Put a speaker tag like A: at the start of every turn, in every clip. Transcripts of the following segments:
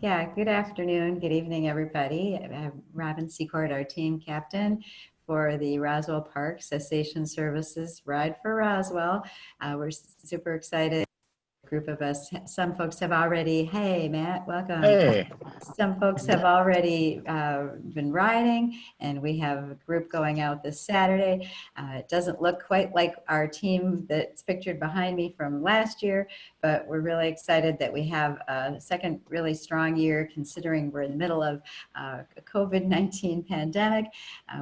A: Yeah, good afternoon, good evening, everybody. I'm Robin Secord, our team captain for the Roswell Park Cessation Services Ride for Roswell. We're super excited. A group of us, some folks have already, hey, Matt, welcome.
B: Hey,
A: Some folks have already been riding, and we have a group going out this Saturday. It doesn't look quite like our team that's pictured behind me from last year, but we're really excited that we have a second really strong year considering we're in the middle of a COVID-19 pandemic.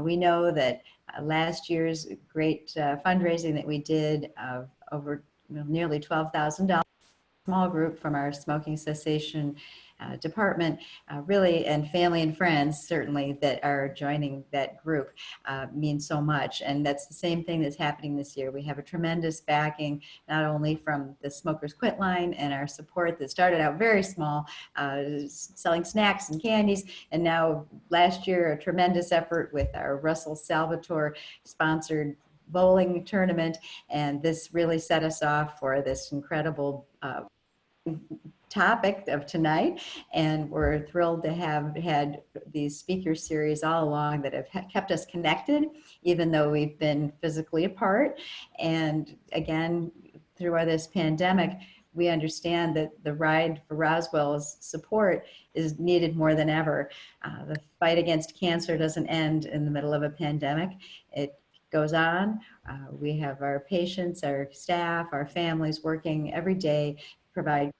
A: We know that last year's great fundraising that we did of over nearly $12,000, small group from our smoking cessation department, really, and family and friends certainly that are joining that group means so much. And that's the same thing that's happening this year. We have a tremendous backing, not only from the Smokers Quit line and our support that started out very small, selling snacks and candies, and now last year a tremendous effort with our Russell Salvatore sponsored bowling tournament, and this really set us off for this incredible topic of tonight, and we're thrilled to have had these speaker series all along that have kept us connected even though we've been physically apart. And again, through this pandemic, we understand that the Ride for Roswell's support is needed more than ever. The fight against cancer doesn't end in the middle of a pandemic. It goes on. We have our patients, our staff, our families working every day to provide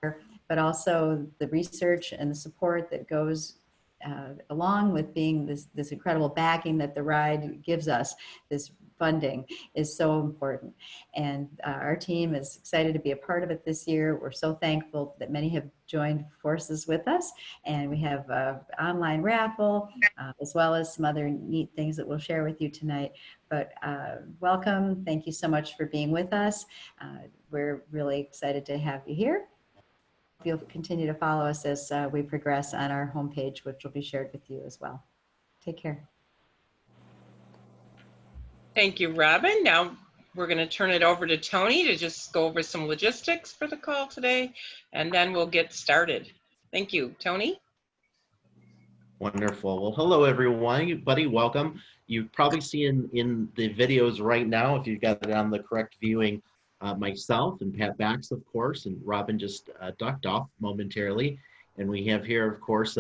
A: care, but also the research and the support that goes along with being this incredible backing that the ride gives us. This funding is so important, and our team is excited to be a part of it this year. We're so thankful that many have joined forces with us, and we have an online raffle as well as some other neat things that we'll share with you tonight. But welcome, thank you so much for being with us. We're really excited to have you here. You'll continue to follow us as we progress on our homepage, which will be shared with you as well. Take care.
C: Thank you, Robin. Now we're going to turn it over to Tony to just go over some logistics for the call today, and then we'll get started. Thank you, Tony.
B: wonderful. Well, hello, everybody. Welcome. You probably see in the videos right now, if you've got it on the correct viewing, myself and Pat Bax, of course, and Robin just ducked off momentarily. And we have here, of course,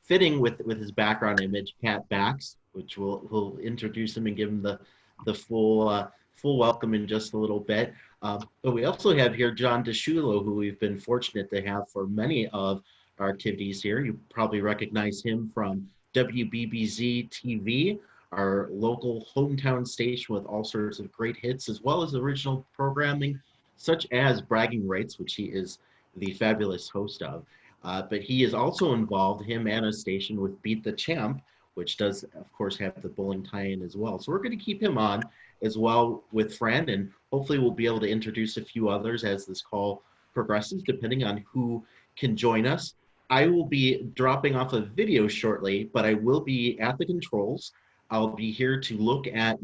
B: fitting with his background image, Pat Bax, which we'll introduce him and give him the full welcome in just a little bit. But we also have here John DeShulo, who we've been fortunate to have for many of our activities here. You probably recognize him from WBBZ-TV, our local hometown station with all sorts of great hits, as well as original programming, such as Bragging Rights, which he is the fabulous host of. But he is also involved, him and a station, with Beat the Champ, which does, of course, have the bowling tie-in as well. So we're going to keep him on as well with Fran, and hopefully we'll be able to introduce a few others as this call progresses, depending on who can join us. I will be dropping off a video shortly, but I will be at the controls. I'll be here to look at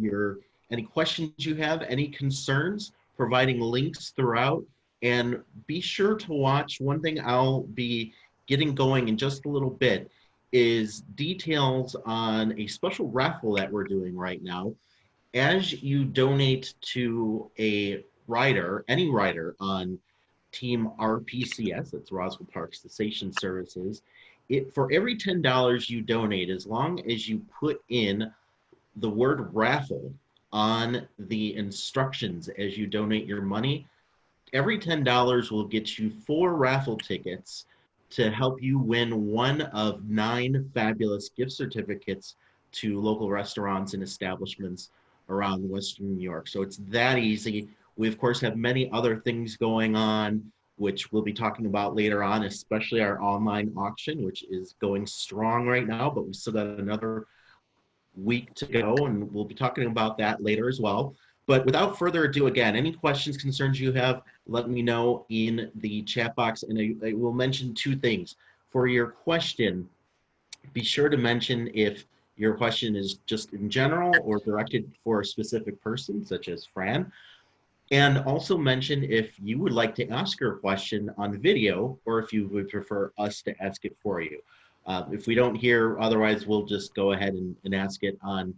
B: any questions you have, any concerns, providing links throughout, and be sure to watch. One thing I'll be getting going in just a little bit is details on a special raffle that we're doing right now. As you donate to a rider, any rider on Team RPCS, that's Roswell Park Cessation Services, for every $10 you donate, as long as you put in the word raffle on the instructions as you donate your money, every $10 will get you 4 raffle tickets to help you win one of 9 fabulous gift certificates to local restaurants and establishments around Western New York. So it's that easy. We, of course, have many other things going on, which we'll be talking about later on, especially our online auction, which is going strong right now, but we've still got another week to go, and we'll be talking about that later as well. But without further ado, again, any questions, concerns you have, let me know in the chat box, and I will mention 2 things. For your question, be sure to mention if your question is just in general or directed for a specific person, such as Fran. And also mention if you would like to ask your question on video or if you would prefer us to ask it for you. If we don't hear, otherwise we'll just go ahead and ask it on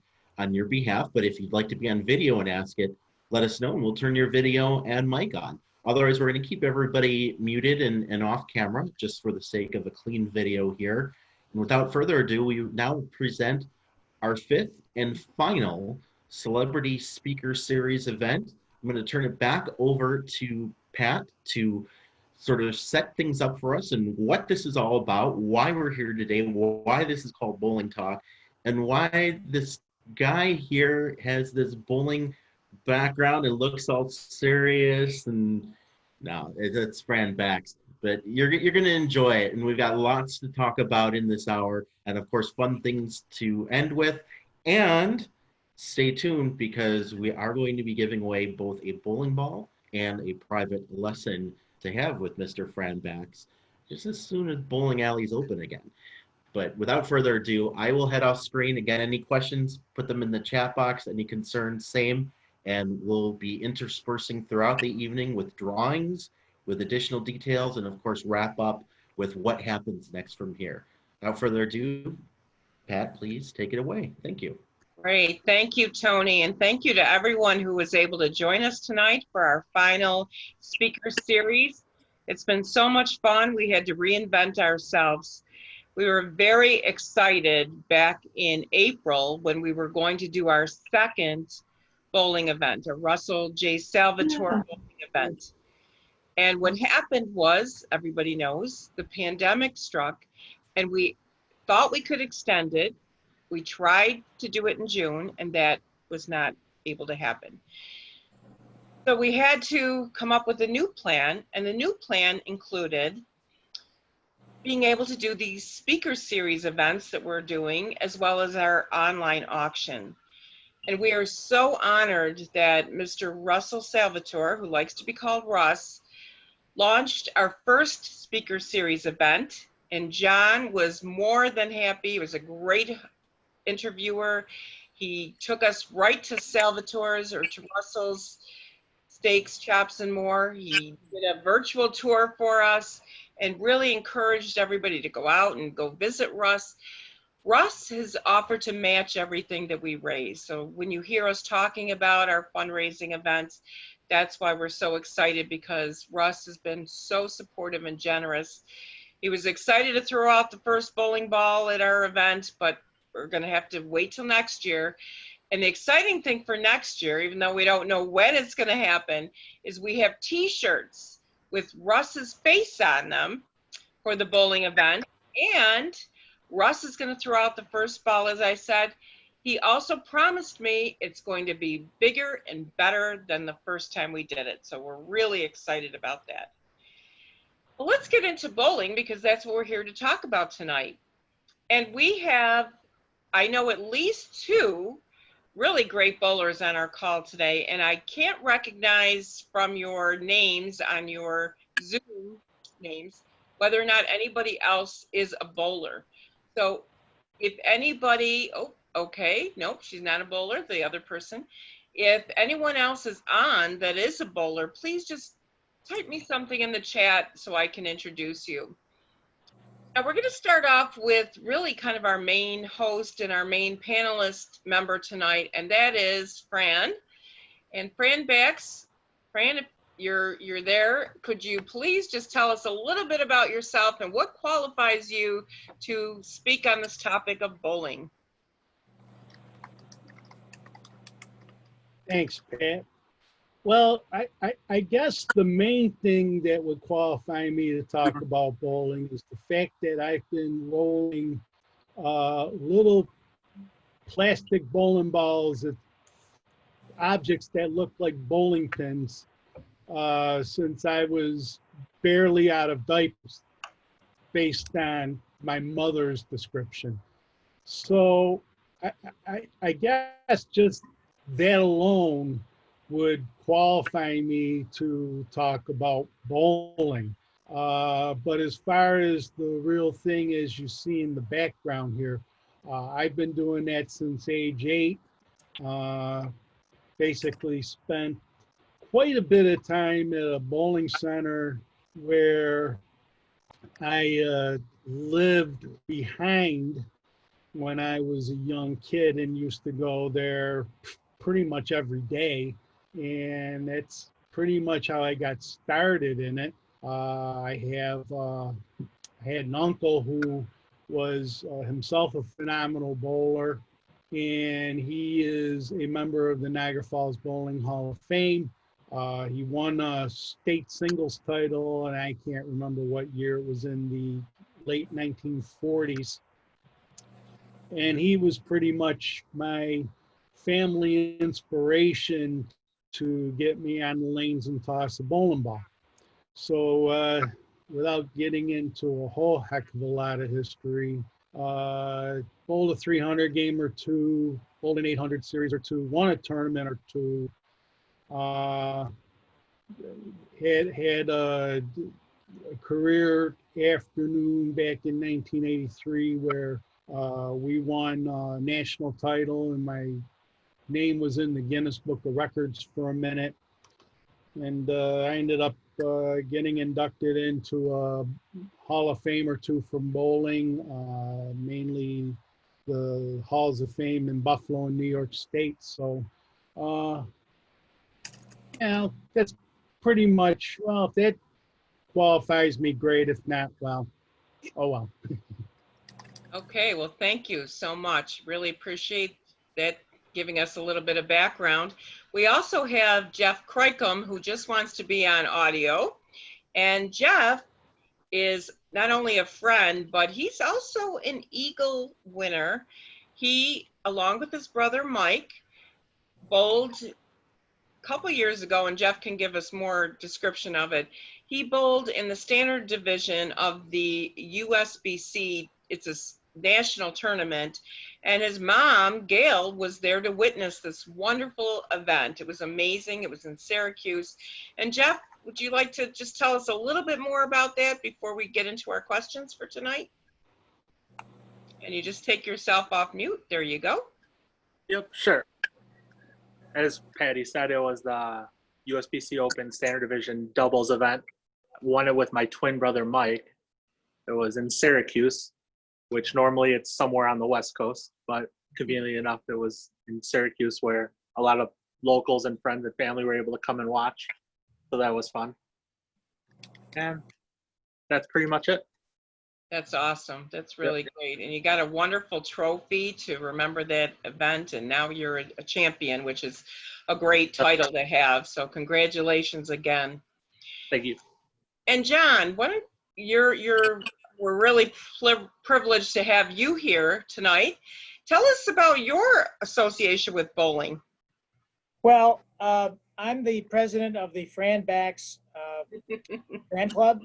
B: your behalf. But if you'd like to be on video and ask it, let us know and we'll turn your video and mic on. Otherwise, we're going to keep everybody muted and off camera just for the sake of a clean video here. And without further ado, we now present our 5th and final Celebrity Speaker Series event. I'm going to turn it back over to Pat to sort of set things up for us and what this is all about, why we're here today, why this is called Bowling Talk, and why this guy here has this bowling background and looks all serious. And no, it's Fran Bax, but you're going to enjoy it. And we've got lots to talk about in this hour, and of course, fun things to end with. And stay tuned because we are going to be giving away both a bowling ball and a private lesson to have with Mr. Fran Bax just as soon as bowling alleys open again. But without further ado, I will head off screen. Again, any questions, put them in the chat box. Any concerns, same. And we'll be interspersing throughout the evening with drawings, with additional details, and of course, wrap up with what happens next from here. Without further ado, Pat, please take it away. Thank you.
C: Great. Thank you, Tony. And thank you to everyone who was able to join us tonight for our final speaker series. It's been so much fun. We had to reinvent ourselves. We were very excited back in April when we were going to do our second bowling event, a Russell J. Salvatore bowling event. And what happened was, everybody knows, the pandemic struck and we thought we could extend it. We tried to do it in June, and that was not able to happen. So we had to come up with a new plan, and the new plan included being able to do these speaker series events that we're doing, as well as our online auction. And we are so honored that Mr. Russell Salvatore, who likes to be called Russ, launched our first speaker series event, and John was more than happy. He was a great interviewer. He took us right to Salvatore's or to Russell's Steaks, Chops, and More. He did a virtual tour for us and really encouraged everybody to go out and go visit Russ. Russ has offered to match everything that we raise. So when you hear us talking about our fundraising events, that's why we're so excited, because Russ has been so supportive and generous. He was excited to throw out the first bowling ball at our event, but we're going to have to wait till next year. And the exciting thing for next year, even though we don't know when it's going to happen, is we have t-shirts with Russ's face on them for the bowling event. And Russ is going to throw out the first ball, as I said. He also promised me it's going to be bigger and better than the first time we did it. So we're really excited about that. Well, let's get into bowling, because that's what we're here to talk about tonight. And we have, I know, at least 2 really great bowlers on our call today, and I can't recognize from your names on your Zoom names whether or not anybody else is a bowler. So if anybody, oh, okay, nope, she's not a bowler, the other person. If anyone else is on that is a bowler, please just type me something in the chat so I can introduce you. Now we're going to start off with really kind of our main host and our main panelist member tonight, and that is Fran. And Fran Bax, Fran, if you're there, could you please just tell us a little bit about yourself and what qualifies you to speak on this topic of bowling?
D: Thanks, Pat. Well, I guess the main thing that would qualify me to talk about bowling is the fact that I've been rolling little plastic bowling balls at objects that look like bowling pins since I was barely out of diapers, based on my mother's description. So I guess just that alone would qualify me to talk about bowling. But as far as the real thing, as you see in the background here, I've been doing that since age 8. Basically spent quite a bit of time at a bowling center where I lived behind when I was a young kid and used to go there pretty much every day. And that's pretty much how I got started in it. I had an uncle who was himself a phenomenal bowler, and he is a member of the Niagara Falls Bowling Hall of Fame. He won a state singles title, and I can't remember what year. It was in the late 1940s. And he was pretty much my family inspiration to get me on the lanes and toss a bowling ball. So without getting into a whole heck of a lot of history, bowled a 300 game or two, bowled an 800 series or two, won a tournament or two, had a career afternoon back in 1983 where we won a national title and my name was in the Guinness Book of Records for a minute. And I ended up getting inducted into a Hall of Fame or two from bowling, mainly the Halls of Fame in Buffalo and New York State. So, yeah, that's pretty much, well, if that qualifies me, great. If not, well, oh well.
C: Okay, well, thank you so much. Really appreciate that, giving us a little bit of background. We also have Jeff Kreikum, who just wants to be on audio. And Jeff is not only a friend, but he's also an Eagle winner. He, along with his brother Mike, bowled a couple years ago, and Jeff can give us more description of it. He bowled in the standard division of the USBC. It's a national tournament, and his mom, Gail, was there to witness this wonderful event. It was amazing. It was in Syracuse. And Jeff, would you like to just tell us a little bit more about that before we get into our questions for tonight? And you just take yourself off mute. There you go.
E: Yep, sure. As Patty said, it was the USBC Open Standard Division doubles event. Won it with my twin brother, Mike. It was in Syracuse, which normally it's somewhere on the West Coast, but conveniently enough, it was in Syracuse where a lot of locals and friends and family were able to come and watch. So that was fun. And that's pretty much it.
C: That's awesome. That's really great. And you got a wonderful trophy to remember that event. And now you're a champion, which is a great title to have. So congratulations again.
E: Thank you.
C: And John, we're really privileged to have you here tonight. Tell us about your association with bowling.
F: Well, I'm the president of the Fran Backs Fan Club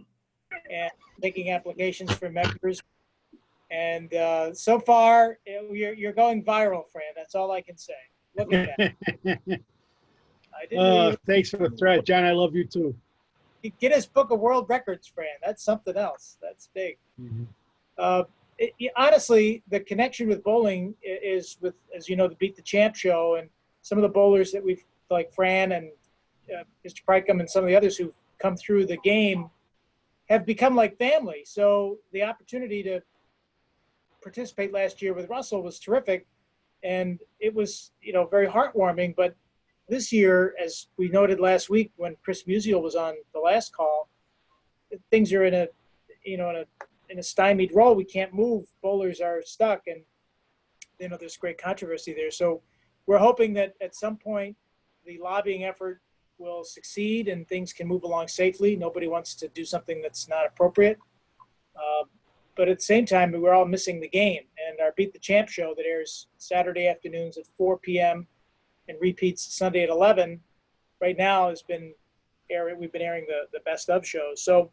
F: and making applications for members. And so far, you're going viral, Fran. That's all I can say. Look at that.
D: Thanks for the threat, John. I love you too.
F: Guinness Book of World Records, Fran. That's something else. That's big. Mm-hmm. Honestly, the connection with bowling is with, as you know, the Beat the Champ show and some of the bowlers that we've, like Fran and Mr. Kreikum and some of the others who've come through the game have become like family. So the opportunity to participate last year with Russell was terrific. And it was, very heartwarming. But this year, as we noted last week when Chris Musial was on the last call, things are in a stymied role. We can't move. Bowlers are stuck, and there's great controversy there. So we're hoping that at some point the lobbying effort will succeed and things can move along safely. Nobody wants to do something that's not appropriate. But at the same time, we're all missing the game. And our Beat the Champ show that airs Saturday afternoons at 4 p.m. and repeats Sunday at 11, right now we've been airing the best of shows. So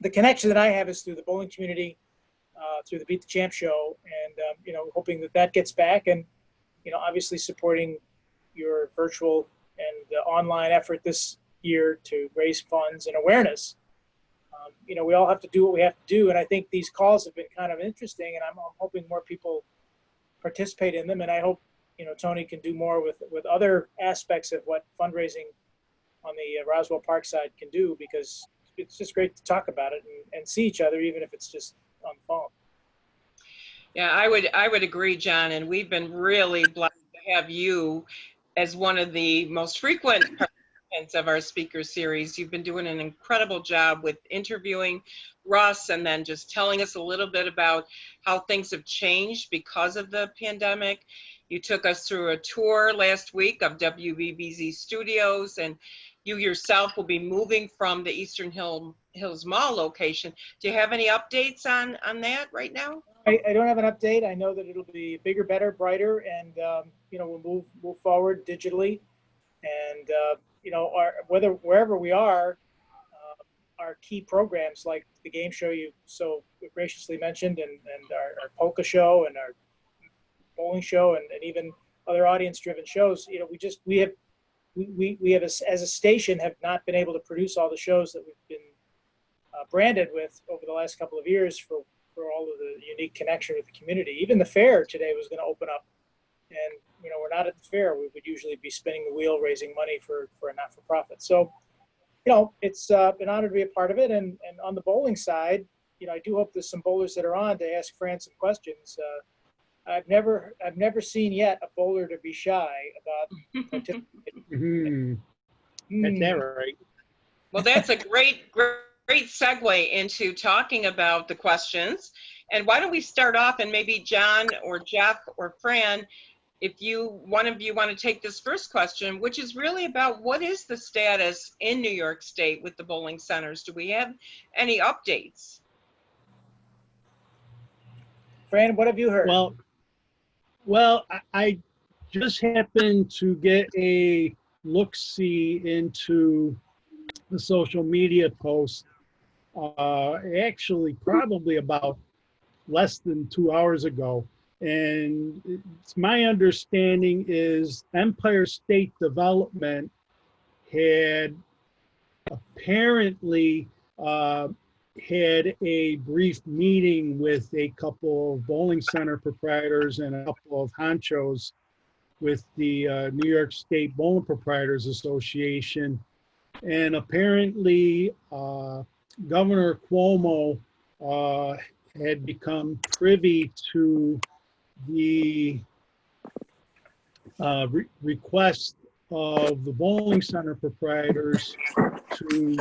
F: the connection that I have is through the bowling community, through the Beat the Champ show, and hoping that gets back, and obviously supporting your virtual and online effort this year to raise funds and awareness. We all have to do what we have to do, and I think these calls have been kind of interesting, and I'm hoping more people participate in them, and I hope Tony can do more with other aspects of what fundraising on the Roswell Park side can do, because it's just great to talk about it and see each other, even if it's just on the phone.
C: Yeah, I would agree, John, and we've been really blessed to have you as one of the most frequent participants of our speaker series. You've been doing an incredible job with interviewing Russ and then just telling us a little bit about how things have changed because of the pandemic. You took us through a tour last week of WBBZ Studios, and you yourself will be moving from the Eastern Hills Mall location. Do you have any updates on that right now?
F: I don't have an update. I know that it'll be bigger, better, brighter, and we'll move forward digitally, and wherever we are, our key programs like the game show you so graciously mentioned, and our polka show and our bowling show, and even other audience-driven shows. We have as a station have not been able to produce all the shows that we've been branded with over the last couple of years for all of the unique connection with the community. Even the fair today was going to open up, and we're not at the fair. We would usually be spinning the wheel raising money for a not-for-profit. So it's been an honor to be a part of it. And on the bowling side, I do hope there's some bowlers that are on to ask Fran some questions. I've never seen yet a bowler to be shy about participating.
D: That's that right.
C: Well, that's a great segue into talking about the questions. And why don't we start off, and maybe John or Jeff or Fran, if one of you want to take this first question, which is really about what is the status in New York State with the bowling centers? Do we have any updates?
F: Fran, what have you heard?
D: Well, I just happened to get a look-see into the social media post, actually probably about less than 2 hours ago. And it's my understanding is Empire State Development had apparently had a brief meeting with a couple of bowling center proprietors and a couple of honchos with the New York State Bowling Proprietors Association. And apparently Governor Cuomo had become privy to the request of the bowling center proprietors to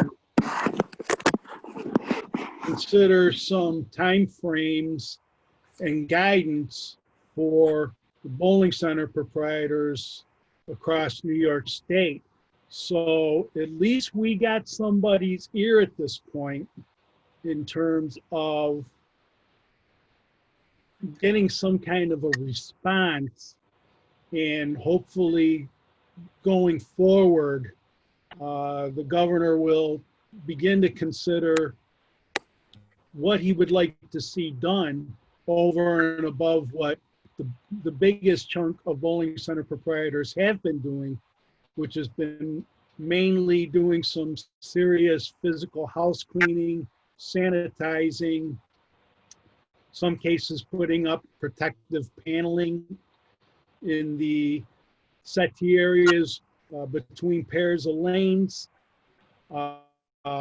D: consider some time frames and guidance for the bowling center proprietors across New York State. So at least we got somebody's ear at this point in terms of getting some kind of a response, and hopefully going forward, the governor will begin to consider what he would like to see done over and above what the biggest chunk of bowling center proprietors have been doing, which has been mainly doing some serious physical house cleaning, sanitizing, some cases putting up protective paneling in the settee areas between pairs of lanes,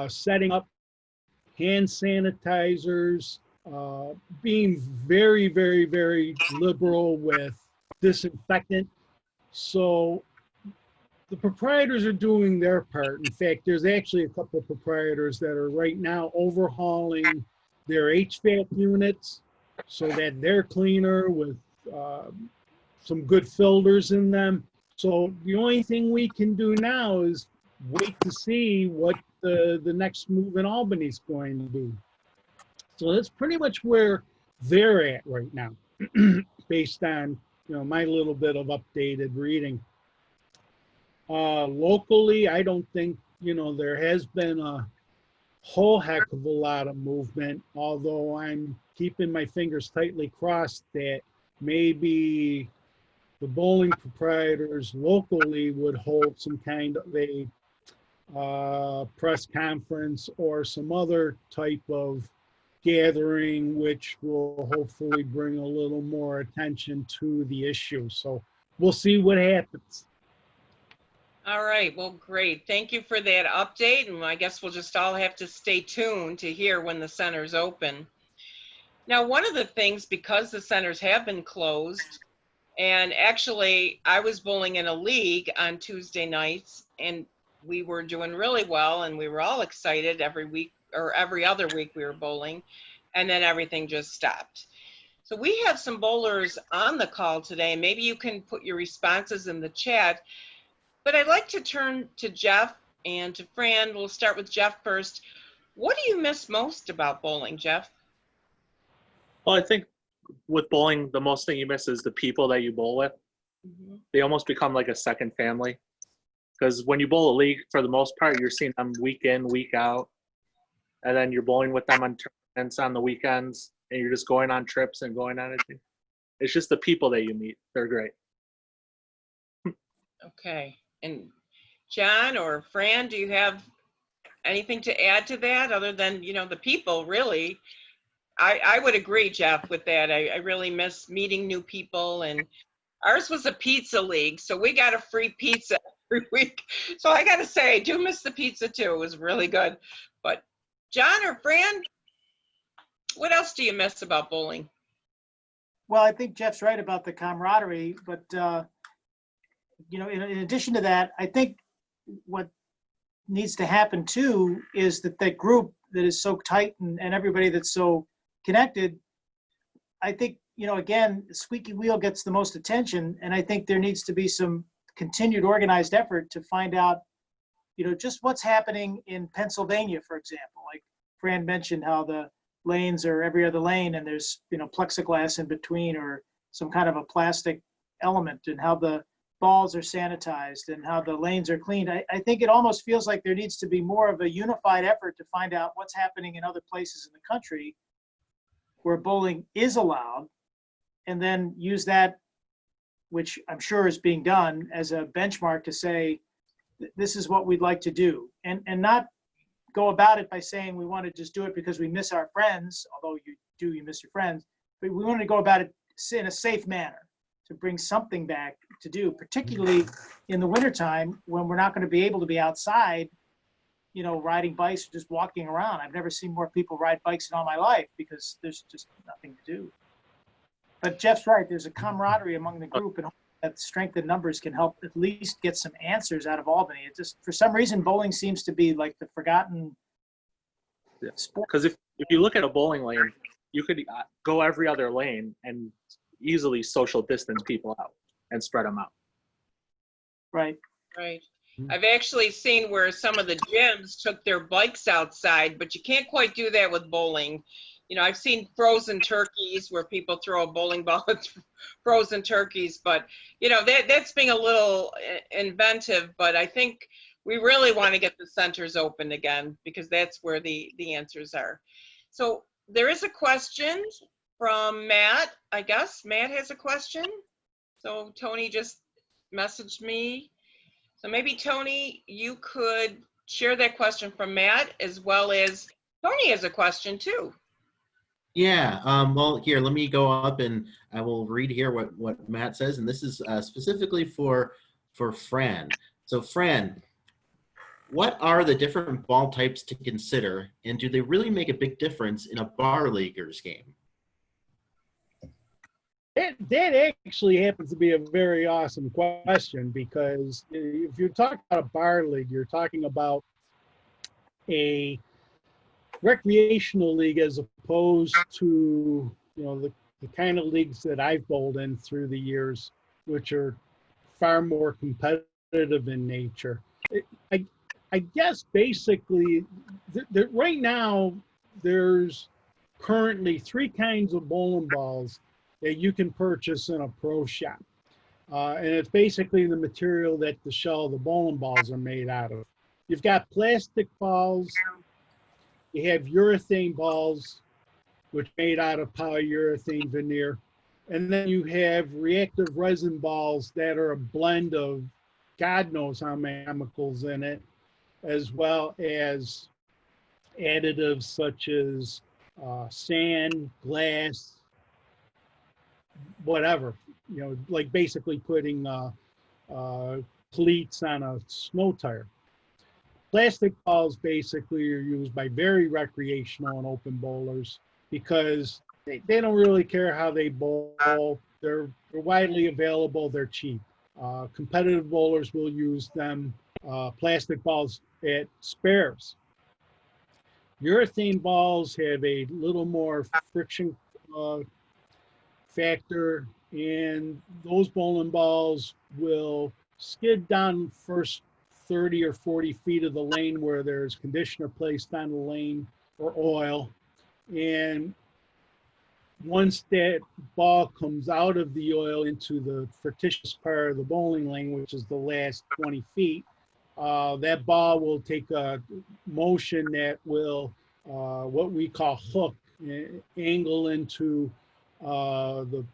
D: setting up hand sanitizers, being very, very, very liberal with disinfectant. So the proprietors are doing their part. In fact, there's actually a couple of proprietors that are right now overhauling their HVAC units so that they're cleaner with some good filters in them. So the only thing we can do now is wait to see what the next move in Albany is going to be. So that's pretty much where they're at right now, based on my little bit of updated reading. Locally, I don't think there has been a whole heck of a lot of movement, although I'm keeping my fingers tightly crossed that maybe the bowling proprietors locally would hold some kind of a press conference or some other type of gathering, which will hopefully bring a little more attention to the issue. So we'll see what happens.
C: All right, well, great. Thank you for that update. And I guess we'll just all have to stay tuned to hear when the centers open. Now, one of the things, because the centers have been closed, and actually I was bowling in a league on Tuesday nights, and we were doing really well, and we were all excited every week or every other week we were bowling, and then everything just stopped. So we have some bowlers on the call today. Maybe you can put your responses in the chat, but I'd like to turn to Jeff and to Fran. We'll start with Jeff first. What do you miss most about bowling, Jeff?
E: Well, I think with bowling, the most thing you miss is the people that you bowl with.
C: Mm-hmm.
E: They almost become like a second family. Because when you bowl a league, for the most part, you're seeing them week in, week out. And then you're bowling with them on tournaments on the weekends. And you're just going on trips and going on it. It's just the people that you meet. They're great.
C: Okay. And John or Fran, do you have anything to add to that other than, you know, the people, really? I would agree, Jeff, with that. I really miss meeting new people, and ours was a pizza league, so we got a free pizza every week. So I got to say, I do miss the pizza too. It was really good. But John or Fran, what else do you miss about bowling?
F: Well, I think Jeff's right about the camaraderie, but you know, in addition to that, I think what needs to happen too is that group that is so tight and everybody that's so connected, I think, you know, again, the squeaky wheel gets the most attention, and I think there needs to be some continued organized effort to find out, you know, just what's happening in Pennsylvania, for example. Like Fran mentioned, how the lanes are every other lane and there's, you know, plexiglass in between or some kind of a plastic element, and how the balls are sanitized and how the lanes are cleaned. I think it almost feels like there needs to be more of a unified effort to find out what's happening in other places in the country where bowling is allowed, and then use that, which I'm sure is being done, as a benchmark to say, this is what we'd like to do. And not go about it by saying we want to just do it because we miss our friends, although you miss your friends, but we want to go about it in a safe manner to bring something back to do, particularly in the wintertime when we're not going to be able to be outside, you know, riding bikes or just walking around. I've never seen more people ride bikes in all my life because there's just nothing to do. But Jeff's right. There's a camaraderie among the group, and that strength in numbers can help at least get some answers out of Albany. It just, for some reason, bowling seems to be like the forgotten sport.
E: Because if you look at a bowling lane, you could go every other lane and easily social distance people out and spread them out.
F: Right.
C: Right. I've actually seen where some of the gyms took their bikes outside, but you can't quite do that with bowling. You know, I've seen frozen turkeys where people throw a bowling ball at frozen turkeys, but, you know, that's being a little inventive, but I think we really want to get the centers open again because that's where the answers are. So there is a question from Matt. I guess Matt has a question. So Tony just messaged me. So maybe Tony, you could share that question from Matt, as well as Tony has a question too.
B: Yeah, well, here, let me go up and I will read here what Matt says, and this is specifically for Fran. So Fran, what are the different ball types to consider, and do they really make a big difference in a bar leaguer's game?
D: That actually happens to be a very awesome question, because if you're talking about a bar league, you're talking about a recreational league as opposed to, you know, the kind of leagues that I've bowled in through the years, which are far more competitive in nature. I guess basically right now there's currently 3 kinds of bowling balls that you can purchase in a pro shop. And it's basically the material that the shell of the bowling balls are made out of. You've got plastic balls, you have urethane balls, which are made out of polyurethane veneer. And then you have reactive resin balls that are a blend of God knows how many chemicals in it, as well as additives such as sand, glass, whatever, you know, like basically putting cleats on a snow tire. Plastic balls basically are used by very recreational and open bowlers because they don't really care how they bowl. They're widely available. They're cheap. Competitive bowlers will use them, plastic balls at spares. Urethane balls have a little more friction factor, and those bowling balls will skid down first 30 or 40 feet of the lane where there's conditioner placed on the lane or oil. And once that ball comes out of the oil into the fictitious part of the bowling lane, which is the last 20 feet, that ball will take a motion that will, what we call hook, angle into the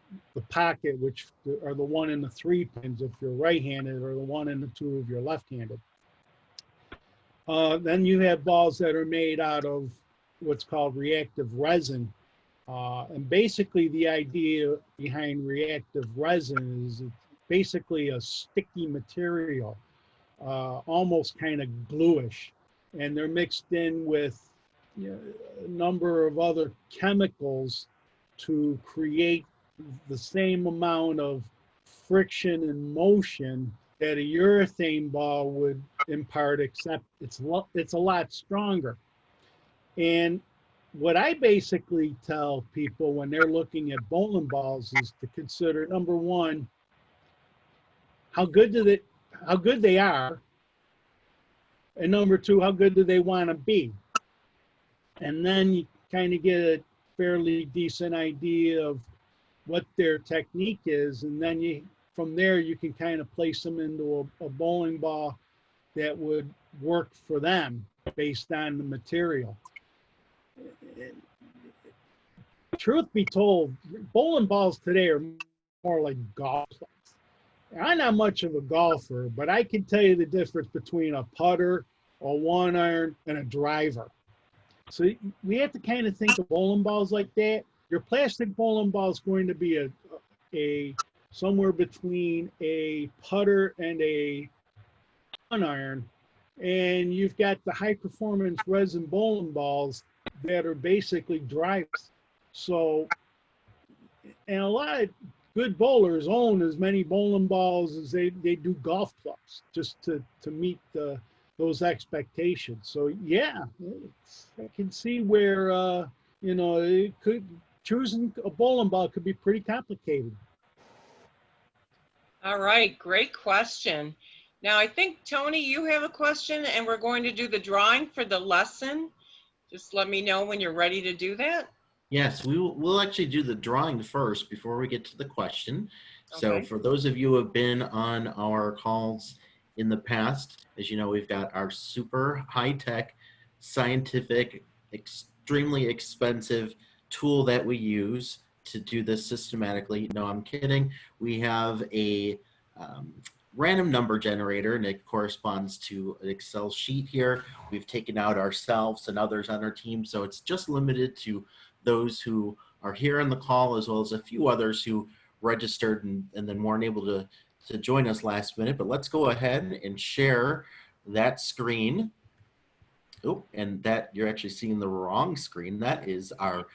D: pocket, which are the 1 and the 3 pins if you're right-handed, or the 1 and the 2 if you're left-handed. Then you have balls that are made out of what's called reactive resin. And basically the idea behind reactive resin is it's basically a sticky material, almost kind of gluish. And they're mixed in with, you know, a number of other chemicals to create the same amount of friction and motion that a urethane ball would impart, except it's a lot stronger. And what I basically tell people when they're looking at bowling balls is to consider, number one, how good they are, and number two, how good do they want to be. And then you kind of get a fairly decent idea of what their technique is, and then from there you can kind of place them into a bowling ball that would work for them based on the material. Truth be told, bowling balls today are more like golf clubs. I'm not much of a golfer, but I can tell you the difference between a putter, a 1-iron, and a driver. So we have to kind of think of bowling balls like that. Your plastic bowling ball is going to be a somewhere between a putter and a 1-iron, and you've got the high performance resin bowling balls that are basically drivers. So, and a lot of good bowlers own as many bowling balls as they do golf clubs, just to meet those expectations. So yeah, I can see where you know, choosing a bowling ball could be pretty complicated.
C: All right, great question. Now I think, Tony, you have a question, and we're going to do the drawing for the lesson. Just let me know when you're ready to do that.
B: Yes, we'll actually do the drawing first before we get to the question. So
C: Okay.
B: for those of you who have been on our calls in the past, as you know, we've got our super high-tech, scientific, extremely expensive tool that we use to do this systematically. No, I'm kidding. We have a random number generator, and it corresponds to an Excel sheet here. We've taken out ourselves and others on our team, so it's just limited to those who are here on the call, as well as a few others who registered and then weren't able to join us last minute. But let's go ahead and share that screen. Oh, and that you're actually seeing the wrong screen. That is our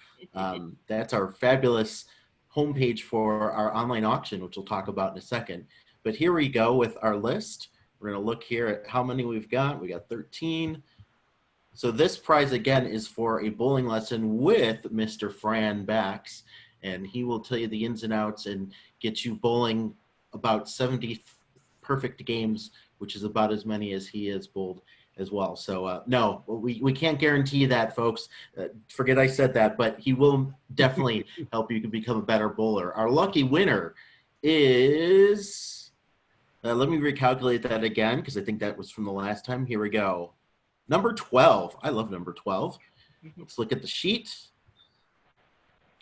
B: that's our fabulous homepage for our online auction, which we'll talk about in a second. But here we go with our list. We're going to look here at how many we've got. We got 13. So this prize, again, is for a bowling lesson with Mr. Fran Bax, and he will tell you the ins and outs and get you bowling about 70 perfect games, which is about as many as he has bowled as well. So no, we can't guarantee that, folks. Forget I said that, but he will definitely help you to become a better bowler. Our lucky winner is, let me recalculate that again, because I think that was from the last time. Here we go. Number 12. I love number 12. Let's look at the sheet.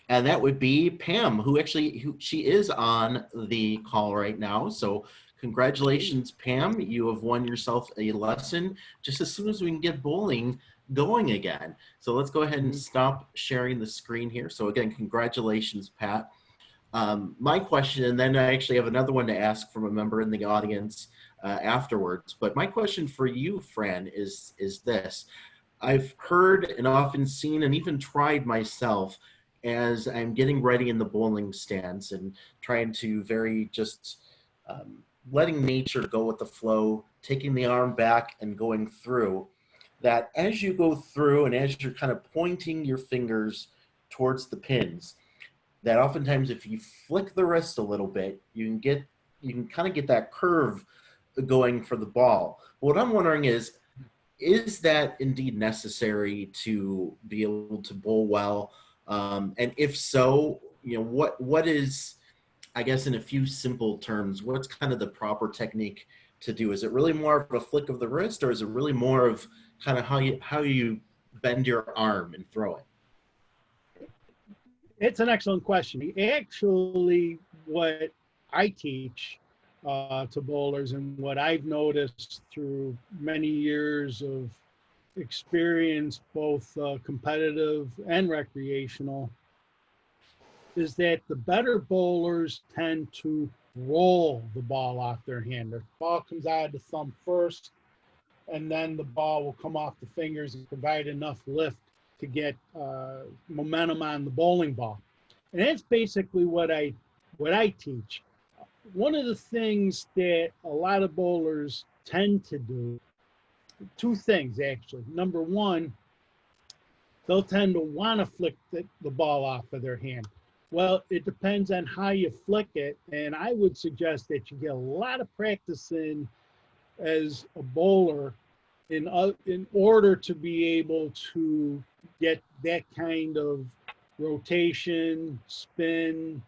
B: And that would be Pam, who she is on the call right now. So congratulations, Pam. You have won yourself a lesson just as soon as we can get bowling going again. So let's go ahead and stop sharing the screen here. So again, congratulations, Pat. My question, and then I actually have another one to ask from a member in the audience. afterwards. But my question for you, Fran, is this. I've heard and often seen and even tried myself as I'm getting ready in the bowling stance and trying to letting nature go with the flow, taking the arm back and going through, that as you go through and as you're kind of pointing your fingers towards the pins, that oftentimes if you flick the wrist a little bit, you can kind of get that curve going for the ball. What I'm wondering is that indeed necessary to be able to bowl well? And if so, what is, I guess in a few simple terms, what's kind of the proper technique to do? Is it really more of a flick of the wrist, or is it really more of kind of how you bend your arm and throw it?
D: It's an excellent question. Actually, what I teach to bowlers and what I've noticed through many years of experience, both competitive and recreational, is that the better bowlers tend to roll the ball off their hand. The ball comes out of the thumb first, and then the ball will come off the fingers and provide enough lift to get momentum on the bowling ball. And that's basically what I teach. One of the things that a lot of bowlers tend to do, two things actually. Number one, they'll tend to want to flick the ball off of their hand. Well, it depends on how you flick it, and I would suggest that you get a lot of practice in as a bowler in order to be able to get that kind of rotation, spin,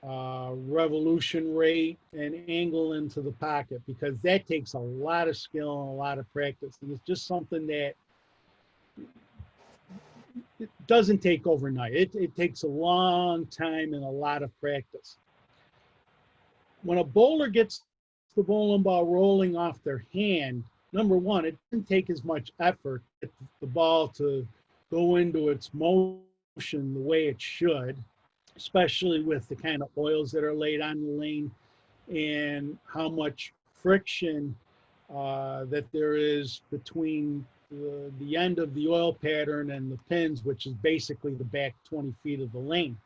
D: revolution rate, and angle into the pocket, because that takes a lot of skill and a lot of practice. And it's just something that it doesn't take overnight. It takes a long time and a lot of practice. When a bowler gets the bowling ball rolling off their hand, number one, it doesn't take as much effort to get the ball to go into its motion the way it should, especially with the kind of oils that are laid on the lane and how much friction that there is between the end of the oil pattern and the pins, which is basically the back 20 feet of the lane.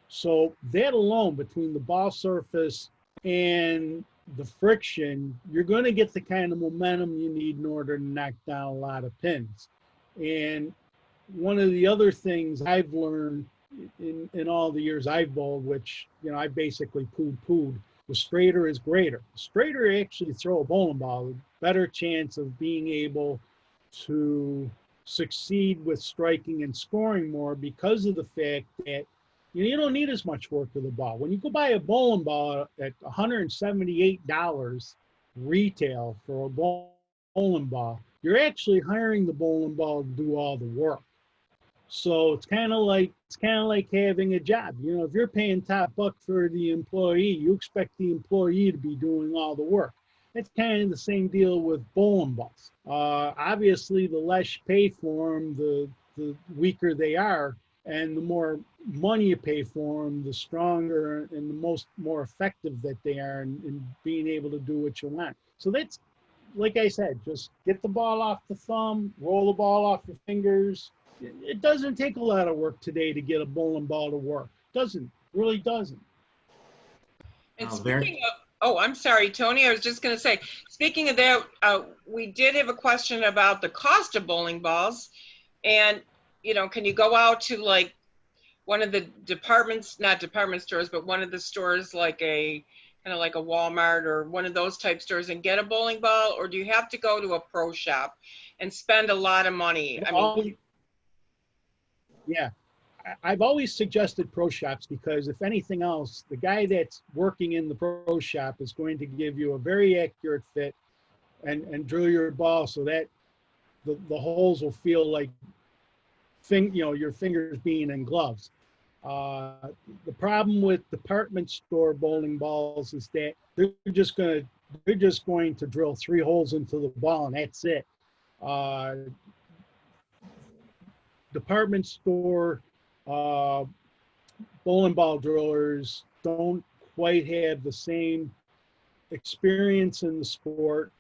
D: So that alone, between the ball surface and the friction, you're going to get the kind of momentum you need in order to knock down a lot of pins. And one of the other things I've learned in all the years I've bowled, which, I basically pooed, the straighter is greater. The straighter you actually throw a bowling ball, the better chance of being able to succeed with striking and scoring more, because of the fact that you don't need as much work with the ball. When you go buy a bowling ball at $178 retail for a bowling ball, you're actually hiring the bowling ball to do all the work. So it's kind of like having a job. If you're paying top buck for the employee, you expect the employee to be doing all the work. It's kind of the same deal with bowling balls. Obviously, the less you pay for them, the weaker they are, and the more money you pay for them, the stronger and the more effective that they are in being able to do what you want. So that's, like I said, just get the ball off the thumb, roll the ball off your fingers. It doesn't take a lot of work today to get a bowling ball to work. Really doesn't.
C: And speaking of, I'm sorry, Tony, I was just going to say, speaking of that, we did have a question about the cost of bowling balls. And, can you go out to like one of the not department stores, but one of the stores like a Walmart or one of those type stores and get a bowling ball? Or do you have to go to a pro shop and spend a lot of money?
D: Yeah, I've always suggested pro shops, because if anything else, the guy that's working in the pro shop is going to give you a very accurate fit and drill your ball so that the holes will feel like your fingers being in gloves. The problem with department store bowling balls is that they're just going to drill 3 holes into the ball and that's it. Department store bowling ball drillers don't quite have the same experience in the sport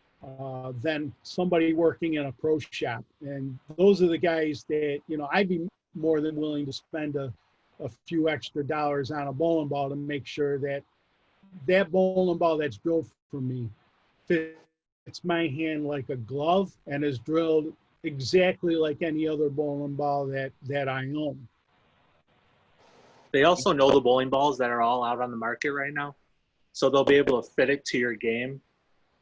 D: than somebody working in a pro shop. And those are the guys that, you know, I'd be more than willing to spend a few extra dollars on a bowling ball to make sure that that bowling ball that's drilled for me fits my hand like a glove and is drilled exactly like any other bowling ball that I own.
E: They also know the bowling balls that are all out on the market right now. So they'll be able to fit it to your game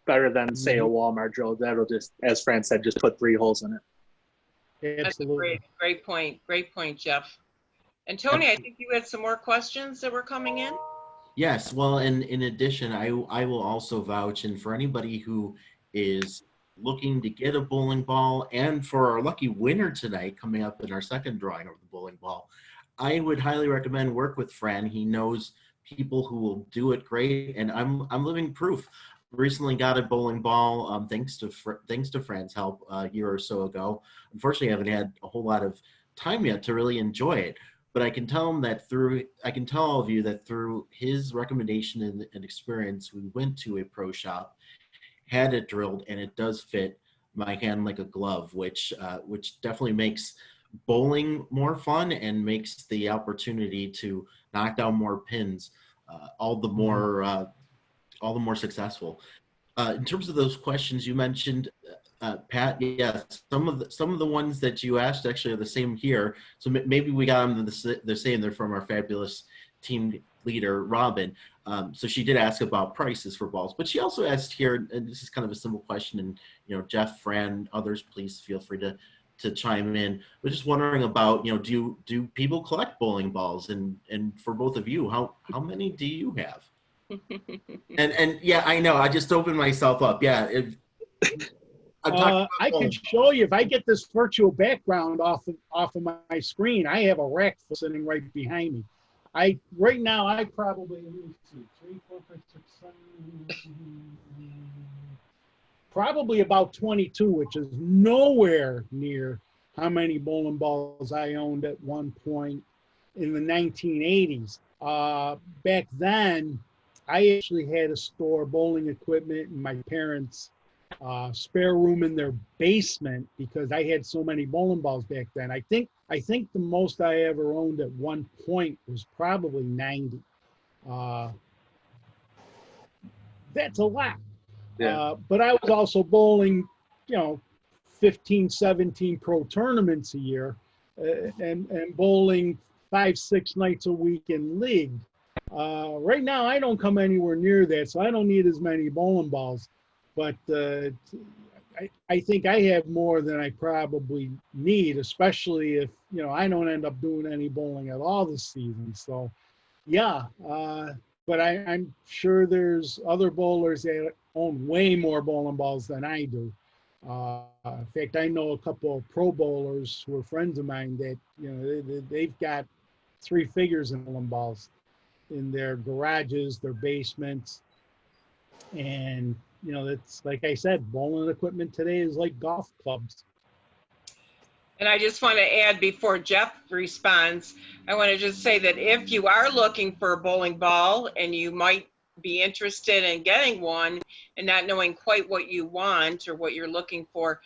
E: better than, say, a Walmart drill that'll just, as Fran said, just put 3 holes in it.
D: Absolutely.
C: That's a great point. Great point, Jeff. And Tony, I think you had some more questions that were coming in.
B: Yes, well, and in addition, I will also vouch, and for anybody who is looking to get a bowling ball, and for our lucky winner tonight coming up in our second drawing of the bowling ball, I would highly recommend work with Fran. He knows people who will do it great, and I'm living proof. Recently got a bowling ball thanks to Fran's help a year or so ago. Unfortunately, I haven't had a whole lot of time yet to really enjoy it. But I can tell all of you that through his recommendation and experience, we went to a pro shop, had it drilled, and it does fit my hand like a glove, which definitely makes bowling more fun and makes the opportunity to knock down more pins all the more successful. In terms of those questions you mentioned, Pat, yes, some of the ones that you asked actually are the same here. So maybe we got them the same. They're from our fabulous team leader, Robin. So she did ask about prices for balls, but she also asked here, and this is kind of a simple question, and you know, Jeff, Fran, others, please feel free to chime in. We're just wondering about, you know, do people collect bowling balls, and for both of you, how many do you have? and yeah, I know I just opened myself up. Yeah.
D: I can show you if I get this virtual background off of my screen. I have a rack sitting right behind me. Right now I probably, let me see, 3, 4, 5, 6, 7, probably about 22, which is nowhere near how many bowling balls I owned at one point in the 1980s. Back then, I actually had to store bowling equipment in my parents' spare room in their basement because I had so many bowling balls back then. I think the most I ever owned at one point was probably 90. That's a lot.
E: Yeah.
D: But I was also bowling, you know, 15, 17 pro tournaments a year, and bowling 5, 6 nights a week in league. Right now, I don't come anywhere near that, so I don't need as many bowling balls. But I think I have more than I probably need, especially if, you know, I don't end up doing any bowling at all this season. So, yeah. But I'm sure there's other bowlers that own way more bowling balls than I do. In fact, I know a couple of pro bowlers who are friends of mine that, you know, they've got 3 figures in bowling balls in their garages, their basements. And, you know, it's like I said, bowling equipment today is like golf clubs.
C: And I just want to add before Jeff responds, I want to just say that if you are looking for a bowling ball and you might be interested in getting one and not knowing quite what you want or what you're looking for,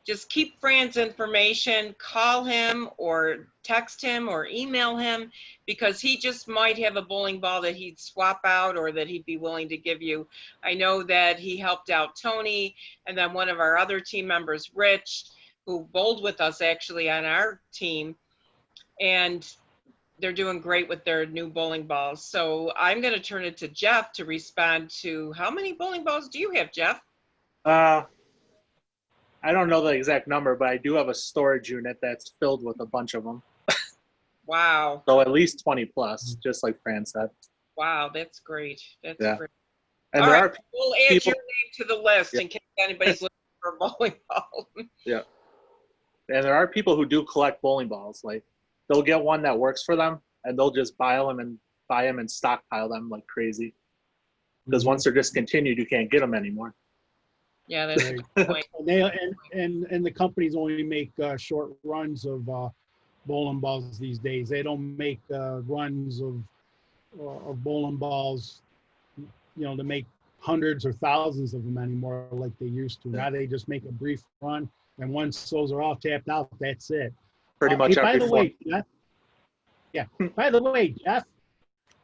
C: just keep Fran's information, call him or text him or email him, because he just might have a bowling ball that he'd swap out or that he'd be willing to give you. I know that he helped out Tony, and then one of our other team members, Rich, who bowled with us actually on our team, and they're doing great with their new bowling balls. So I'm going to turn it to Jeff to respond to how many bowling balls do you have, Jeff?
E: I don't know the exact number, but I do have a storage unit that's filled with a bunch of them.
C: Wow.
E: So at least 20 plus, just like Fran said.
C: Wow, that's great. That's great.
E: And
C: all
E: there
C: right,
E: are
C: we'll add
E: people,
C: your name to the list in case anybody's looking for a bowling ball.
E: Yeah. And there are people who do collect bowling balls. Like, they'll get one that works for them, and they'll just buy them and stockpile them like crazy. Because once they're discontinued, you can't get them anymore.
C: Yeah, that's a good point.
D: And the companies only make short runs of bowling balls these days. They don't make runs of bowling balls, you know, to make hundreds or thousands of them anymore like they used to. Now they just make a brief run, and once those are all tapped out, that's it.
E: Pretty much
D: Hey, by
E: every
D: the way, Jeff, by the way, Jeff,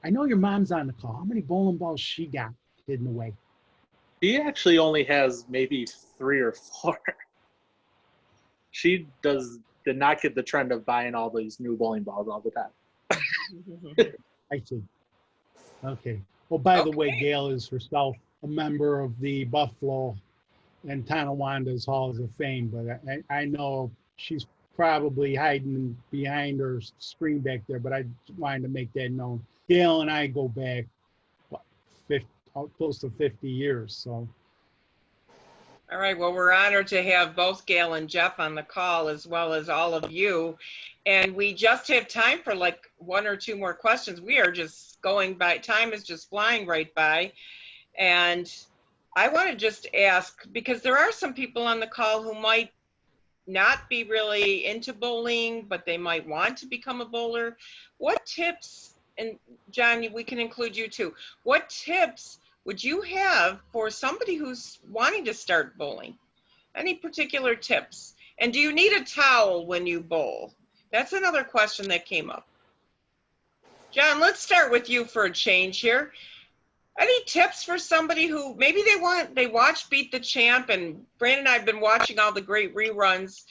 D: I know your mom's on the call. How many bowling balls she got hidden away?
E: He actually only has maybe 3 or 4. She did not get the trend of buying all these new bowling balls all the time.
D: I see. Okay. Well, by the way,
C: Okay.
D: Gail is herself a member of the Buffalo and Tonawanda's Halls of Fame, but I know she's probably hiding behind her screen back there, but I wanted to make that known. Gail and I go back, what, close to 50 years, so.
C: All right, well, we're honored to have both Gail and Jeff on the call, as well as all of you. And we just have time for like 1 or 2 more questions. We are just going by, time is just flying right by. And I want to just ask, because there are some people on the call who might not be really into bowling, but they might want to become a bowler. What tips, and John, we can include you too, what tips would you have for somebody who's wanting to start bowling? Any particular tips? And do you need a towel when you bowl? That's another question that came up. John, let's start with you for a change here. Any tips for somebody who maybe they watch Beat the Champ, and Brandon and I have been watching all the great reruns,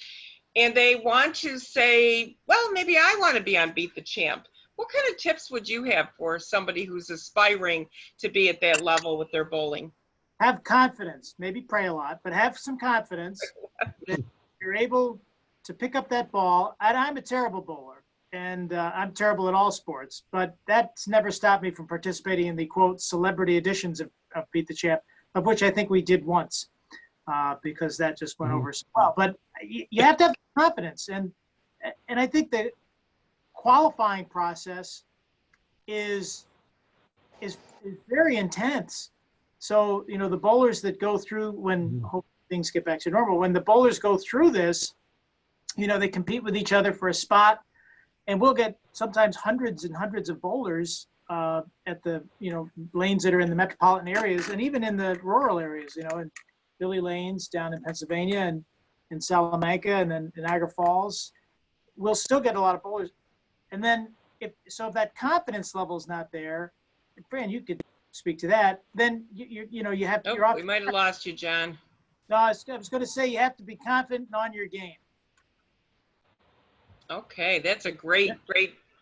C: and they want to say, well, maybe I want to be on Beat the Champ. What kind of tips would you have for somebody who's aspiring to be at that level with their bowling?
F: Have confidence, maybe pray a lot, but have some confidence that you're able to pick up that ball. I'm a terrible bowler, and I'm terrible at all sports, but that's never stopped me from participating in the, quote, celebrity editions of Beat the Champ, of which I think we did once, because that just went over so well. But you have to have confidence, and I think the qualifying process is very intense. So, you know, the bowlers that go through, when hopefully things get back to normal, when the bowlers go through this, you know, they compete with each other for a spot, and we'll get sometimes hundreds and hundreds of bowlers at the, you know, lanes that are in the metropolitan areas, and even in the rural areas, you know, in Billy Lanes down in Pennsylvania, and in Salamanca, and then in Niagara Falls, we'll still get a lot of bowlers. And then if that confidence level is not there, and Fran, you could speak to that, then you know, you have to,
C: Oh, we might have lost you, John.
F: No, I was going to say you have to be confident and on your game.
C: Okay, that's a great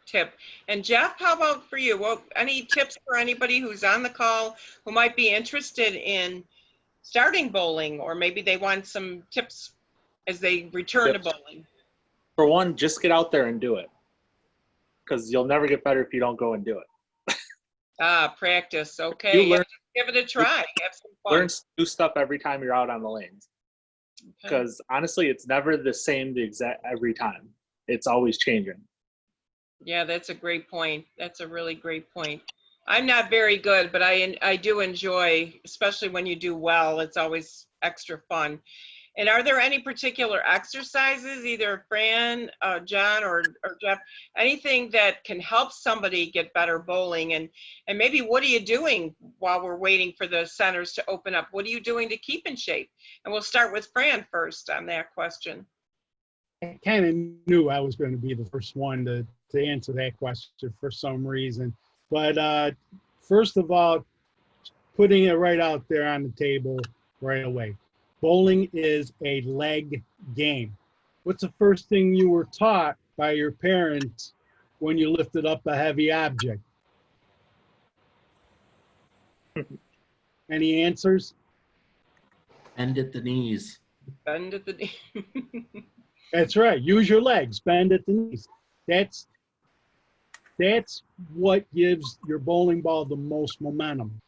C: tip. And Jeff, how about for you? Well, any tips for anybody who's on the call who might be interested in starting bowling, or maybe they want some tips as they return to bowling?
E: For one, just get out there and do it, because you'll never get better if you don't go and do it.
C: Practice. Okay,
E: You learn,
C: give it a try. Have some fun.
E: learn new stuff every time you're out on the lanes.
C: Okay.
E: Because honestly, it's never the same every time. It's always changing.
C: Yeah, that's a great point. That's a really great point. I'm not very good, but I do enjoy, especially when you do well, it's always extra fun. And are there any particular exercises, either Fran, John, or Jeff, anything that can help somebody get better bowling? And maybe what are you doing while we're waiting for the centers to open up? What are you doing to keep in shape? And we'll start with Fran first on that question.
D: I kind of knew I was going to be the first one to answer that question for some reason. But first of all, putting it right out there on the table right away. Bowling is a leg game. What's the first thing you were taught by your parents when you lifted up a heavy object? Any answers?
B: Bend at the knees.
C: Bend at the knee.
D: That's right. Use your legs. Bend at the knees. That's what gives your bowling ball the most momentum.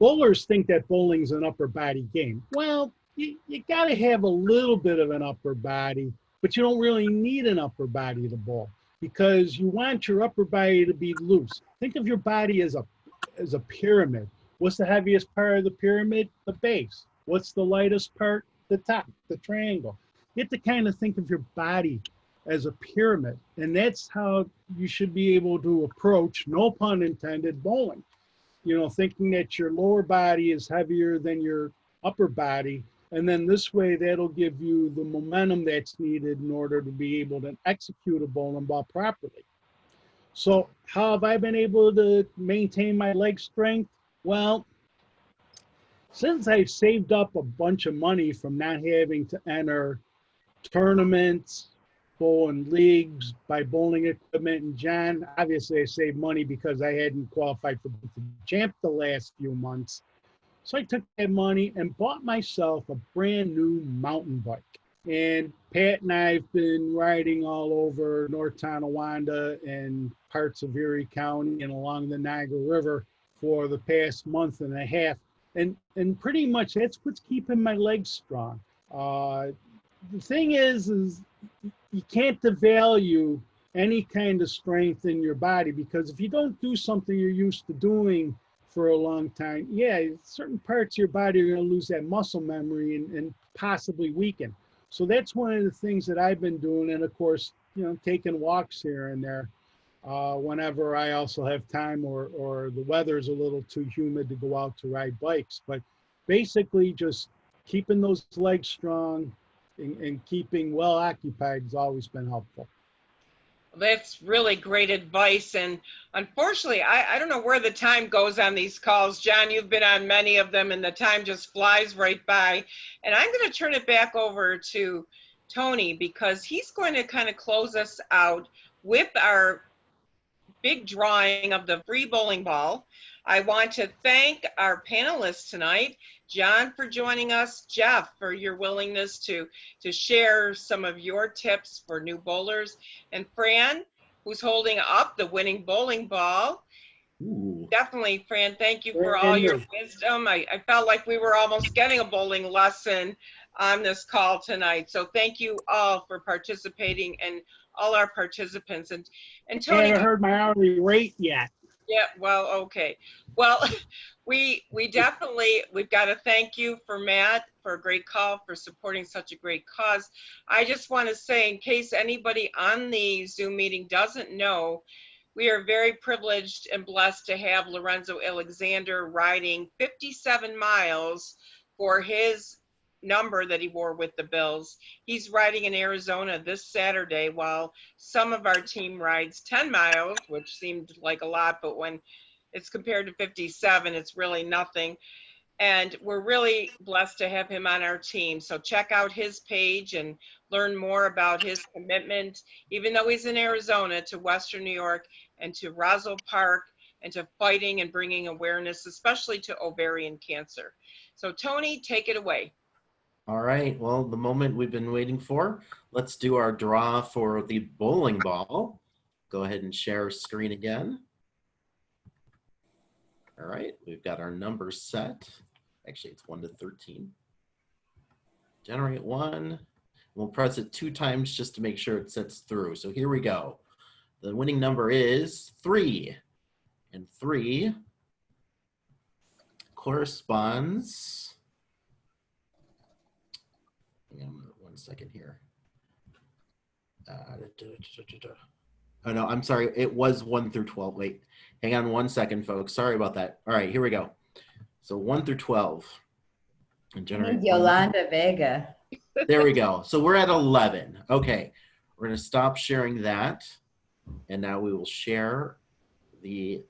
D: Bowlers think that bowling's an upper body game. Well, you got to have a little bit of an upper body, but you don't really need an upper body to bowl, because you want your upper body to be loose. Think of your body as a pyramid. What's the heaviest part of the pyramid? The base. What's the lightest part? The top, the triangle. You have to kind of think of your body as a pyramid, and that's how you should be able to approach, no pun intended, bowling. thinking that your lower body is heavier than your upper body. And then this way, that'll give you the momentum that's needed in order to be able to execute a bowling ball properly. So how have I been able to maintain my leg strength? Well, since I've saved up a bunch of money from not having to enter tournaments, bowling leagues, buy bowling equipment, and John, obviously I saved money because I hadn't qualified for the champ the last few months. So I took that money and bought myself a brand new mountain bike. And Pat and I have been riding all over North Tonawanda and parts of Erie County and along the Niagara River for the past month and a half. And pretty much that's what's keeping my legs strong. The thing is you can't devalue any kind of strength in your body, because if you don't do something you're used to doing for a long time, certain parts of your body are going to lose that muscle memory and possibly weaken. So that's one of the things that I've been doing. And of course, taking walks here and there whenever I also have time or the weather's a little too humid to go out to ride bikes. But basically just keeping those legs strong and keeping well occupied has always been helpful.
C: That's really great advice. And unfortunately, I don't know where the time goes on these calls. John, you've been on many of them and the time just flies right by. And I'm going to turn it back over to Tony, because he's going to kind of close us out with our big drawing of the free bowling ball. I want to thank our panelists tonight, John for joining us, Jeff for your willingness to share some of your tips for new bowlers, and Fran, who's holding up the winning bowling ball.
B: Ooh.
C: Definitely, Fran, thank you for all your wisdom. I felt like we were almost getting a bowling lesson on this call tonight. So thank you all for participating, and all our participants. And Tony,
D: I haven't heard my hourly rate yet.
C: Yeah, well, okay. Well, we've got to thank you for Matt for a great call, for supporting such a great cause. I just want to say, in case anybody on the Zoom meeting doesn't know, we are very privileged and blessed to have Lorenzo Alexander riding 57 miles for his number that he wore with the Bills. He's riding in Arizona this Saturday, while some of our team rides 10 miles, which seemed like a lot, but when it's compared to 57, it's really nothing. And we're really blessed to have him on our team. So check out his page and learn more about his commitment, even though he's in Arizona, to Western New York and to Roswell Park, and to fighting and bringing awareness, especially to ovarian cancer. So Tony, take it away.
B: All right, well, the moment we've been waiting for. Let's do our draw for the bowling ball. Go ahead and share our screen again. All right, we've got our numbers set. Actually, it's 1 to 13. Generate one. We'll press it 2 times just to make sure it sets through. So here we go. The winning number is 3. And 3 corresponds. Hang on 1 second here. Oh no, I'm sorry. It was 1 through 12. Wait, hang on 1 second, folks. Sorry about that. All right, here we go. So 1 through 12. And generate
A: Yolanda Vega.
B: There we go. So we're at 11. Okay, we're going to stop sharing that. And now we will share the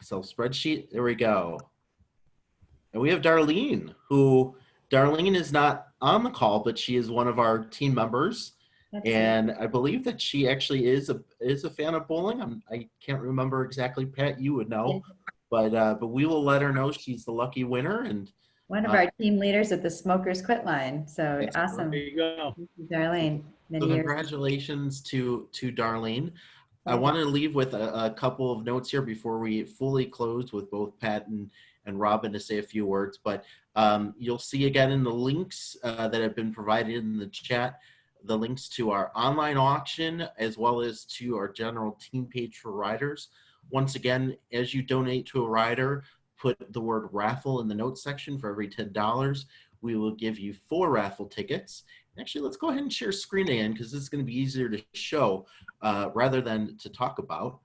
B: Excel spreadsheet. There we go. And we have Darlene, who Darlene is not on the call, but she is one of our team members. And I believe that she actually is a fan of bowling. I can't remember exactly, Pat, you would know, but we will let her know she's the lucky winner. And
A: one of our team leaders at the Smokers Quit Line. So awesome.
D: There you go.
A: Darlene.
B: So congratulations to Darlene. I want to leave with a couple of notes here before we fully close with both Pat and Robin to say a few words. But you'll see again in the links that have been provided in the chat, the links to our online auction as well as to our general team page for riders. Once again, as you donate to a rider, put the word raffle in the notes section. For every $10, we will give you 4 raffle tickets. Actually, let's go ahead and share screen again because this is going to be easier to show rather than to talk about.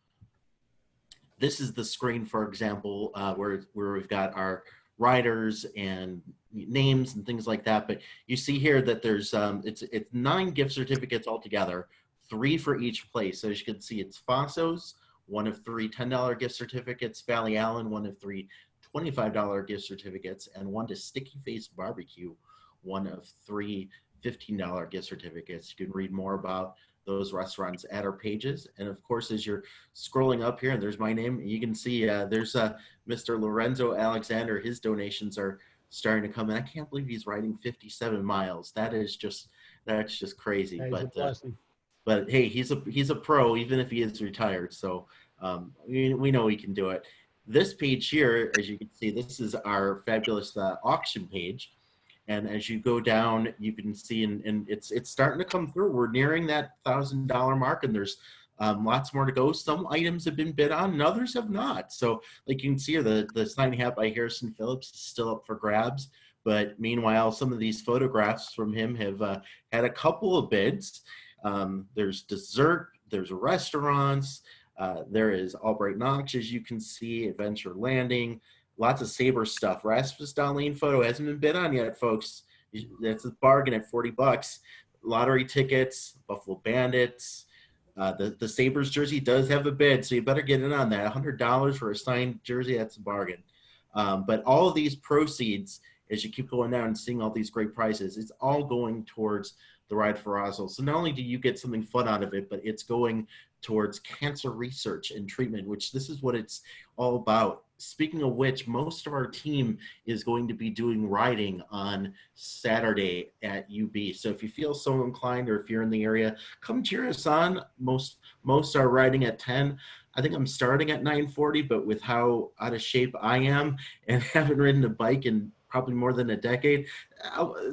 B: this is the screen, for example, where we've got our riders and names and things like that. But you see here that there's it's 9 gift certificates altogether, 3 for each place. So as you can see, it's Fosso's, 1 of 3 $10 gift certificates, Valley Allen, 1 of 3 $25 gift certificates, and 1 to Sticky Face Barbecue, 1 of 3 $15 gift certificates. You can read more about those restaurants at our pages. And of course, as you're scrolling up here, and there's my name, you can see there's Mr. Lorenzo Alexander. His donations are starting to come in. I can't believe he's riding 57 miles. That's just crazy. But hey, he's a pro, even if he is retired. So we know he can do it. This page here, as you can see, this is our fabulous auction page. And as you go down, you can see, and it's starting to come through. We're nearing that $1,000 mark, and there's lots more to go. Some items have been bid on, and others have not. So, like you can see here, the signed hat by Harrison Phillips is still up for grabs. But meanwhile, some of these photographs from him have had a couple of bids. There's dessert, there's restaurants, there is Albright Knox, as you can see, Adventure Landing. Lots of Sabre stuff. Rasmus Dahlin photo hasn't been bid on yet, folks. That's a bargain at $40. Lottery tickets, Buffalo Bandits. The Sabres jersey does have a bid, so you better get in on that. $100 for a signed jersey, that's a bargain. But all of these proceeds, as you keep going down and seeing all these great prices, it's all going towards the Ride for Roswell. So not only do you get something fun out of it, but it's going towards cancer research and treatment, which this is what it's all about. Speaking of which, most of our team is going to be doing riding on Saturday at UB. So if you feel so inclined, or if you're in the area, come cheer us on. Most are riding at 10. I think I'm starting at 9:40, but with how out of shape I am and haven't ridden a bike in probably more than a decade,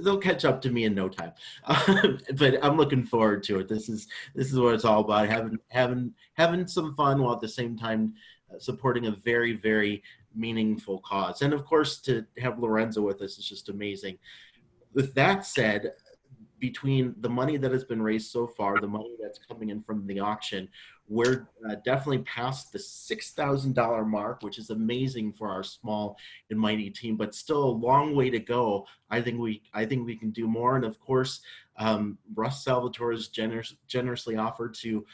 B: they'll catch up to me in no time. But I'm looking forward to it. This is what it's all about, having some fun while at the same time supporting a very, very meaningful cause. And of course, to have Lorenzo with us is just amazing. With that said, between the money that has been raised so far, the money that's coming in from the auction, we're definitely past the $6,000 mark, which is amazing for our small and mighty team, but still a long way to go. I think we can do more. And of course, Russ Salvatore has generously offered to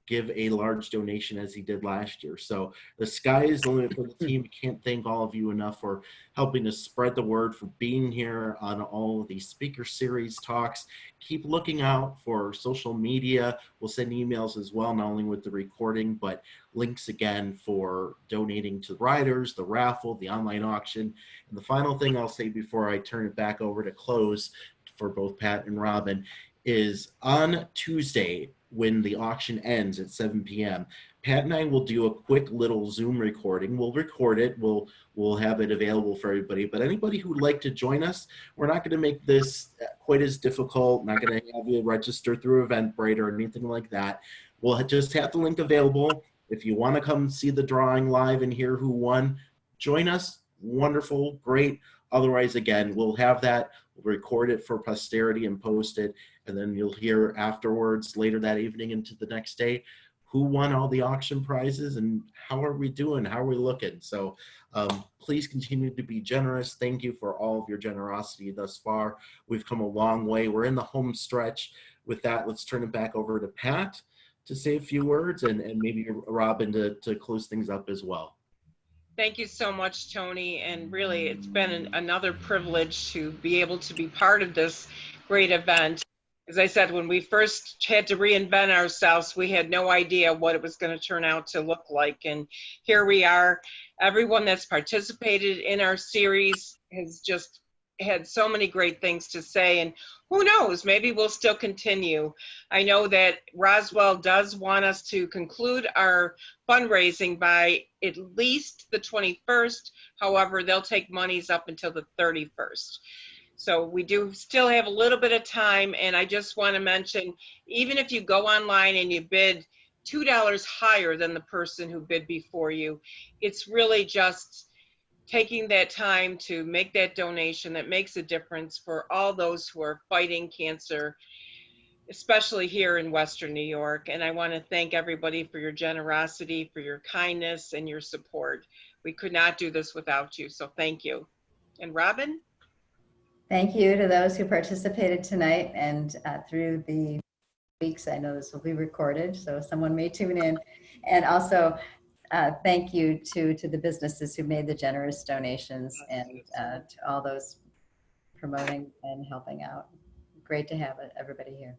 B: give a large donation as he did last year. So the sky is the limit for the team. Can't thank all of you enough for helping to spread the word, for being here on all of these speaker series talks. Keep looking out for social media. We'll send emails as well, not only with the recording, but links again for donating to riders, the raffle, the online auction. And the final thing I'll say before I turn it back over to close for both Pat and Robin is on Tuesday, when the auction ends at 7 p.m., Pat and I will do a quick little Zoom recording. We'll record it. We'll have it available for everybody. But anybody who would like to join us, we're not going to make this quite as difficult. Not going to have you register through Eventbrite or anything like that. We'll just have the link available. If you want to come see the drawing live and hear who won, join us. Wonderful, great. Otherwise, again, we'll have that. We'll record it for posterity and post it. And then you'll hear afterwards, later that evening into the next day, who won all the auction prizes and how are we doing, how are we looking. So please continue to be generous. Thank you for all of your generosity thus far. We've come a long way. We're in the home stretch. With that, let's turn it back over to Pat to say a few words, and maybe Robin to close things up as well.
C: Thank you so much, Tony. And really, it's been another privilege to be able to be part of this great event. As I said, when we first had to reinvent ourselves, we had no idea what it was going to turn out to look like. And here we are. Everyone that's participated in our series has just had so many great things to say. And who knows, maybe we'll still continue. I know that Roswell does want us to conclude our fundraising by at least the 21st. However, they'll take monies up until the 31st. So we do still have a little bit of time, and I just want to mention, even if you go online and you bid $2 higher than the person who bid before you, it's really just taking that time to make that donation that makes a difference for all those who are fighting cancer. especially here in Western New York. And I want to thank everybody for your generosity, for your kindness and your support. We could not do this without you, so thank you. And Robin?
A: Thank you to those who participated tonight and through the weeks. I know this will be recorded, so someone may tune in. And also, thank you to the businesses who made the generous donations and to all those promoting and helping out. Great to have everybody here.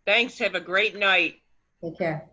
C: Thanks. Have a great night.
A: Take care.